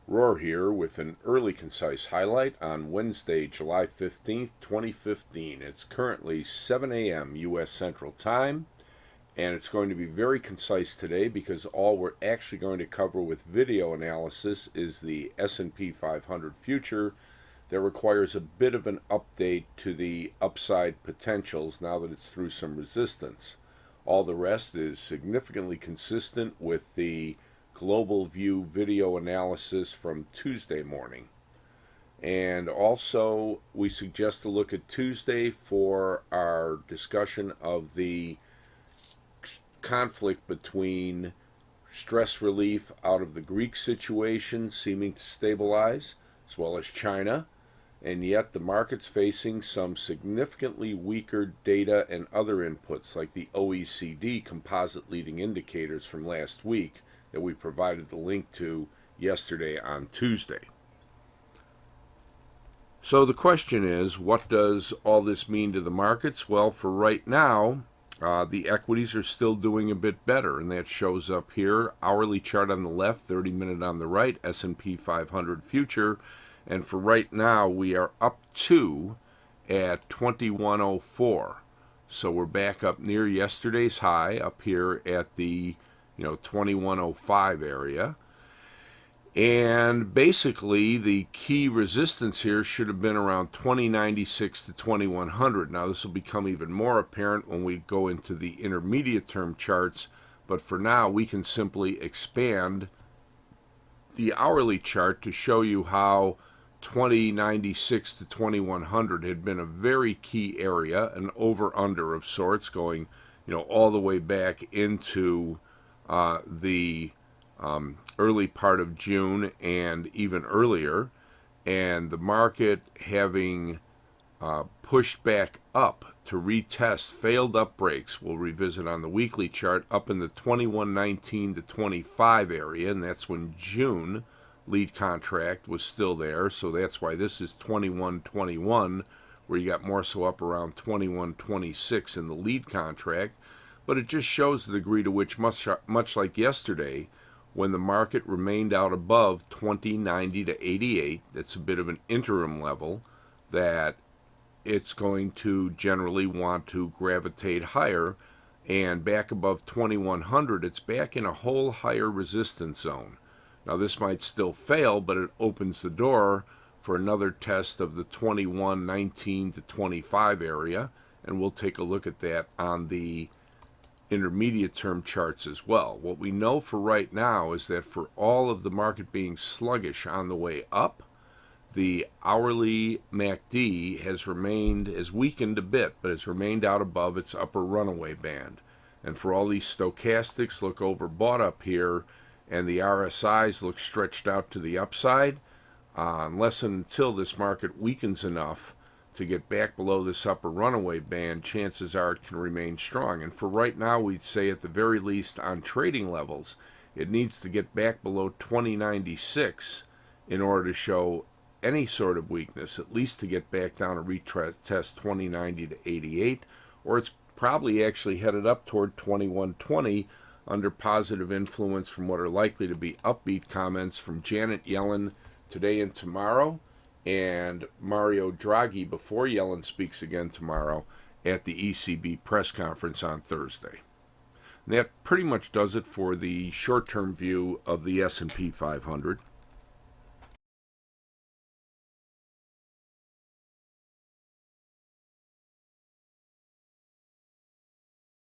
Rohr here with an early concise highlight on Wednesday, July 15th, 2015. It's currently 7 a.m. U.S. Central Time, and it's going to be very concise today because all we're actually going to cover with video analysis is the S&P 500 future that requires a bit of an update to the upside potentials now that it's through some resistance. All the rest is significantly consistent with the global view video analysis from Tuesday morning. And also, we suggest to look at Tuesday for our discussion of the conflict between stress relief out of the Greek situation seeming to stabilize, as well as China, and yet the market's facing some significantly weaker data and other inputs like the OECD composite leading indicators from last week that we provided the link to yesterday on Tuesday. So the question is, what does all this mean to the markets? Well, for right now, the equities are still doing a bit better, and that shows up here. Hourly chart on the left, 30-minute on the right, S&P 500 future. And for right now, we are up to at 2104. So we're back up near yesterday's high up here at the 2105 area. And basically, the key resistance here should have been around 2096 to 2100. Now, this will become even more apparent when we go into the intermediate term charts. But for now, we can simply expand the hourly chart to show you how 2096 to 2100 had been a very key area, an over-under of sorts, going all the way back into the early part of June and even earlier, and the market having pushed back up to retest failed up breaks. We'll revisit on the weekly chart up in the 2119 to 25 area, and that's when June lead contract was still there, so that's why this is 2121, where you got more so up around 2126 in the lead contract. But it just shows the degree to which, much like yesterday, when the market remained out above 2090 to 88, that's a bit of an interim level, that it's going to generally want to gravitate higher, and back above 2100, it's back in a whole higher resistance zone. Now, this might still fail, but it opens the door for another test of the 2119 to 25 area, and we'll take a look at that on the intermediate term charts as well. What we know for right now is that for all of the market being sluggish on the way up, the hourly MACD has weakened a bit, but has remained out above its upper runaway band. And for all these stochastics look overbought up here, and the RSIs look stretched out to the upside, unless and until this market weakens enough to get back below this upper runaway band, chances are it can remain strong. And for right now, we'd say at the very least on trading levels, it needs to get back below 2096 in order to show any sort of weakness, at least to get back down and retest 2090 to 88, or it's probably actually headed up toward 2120 under positive influence from what are likely to be upbeat comments from Janet Yellen today and tomorrow, and Mario Draghi before Yellen speaks again tomorrow at the ECB press conference on Thursday. And that pretty much does it for the short-term view of the S&P 500.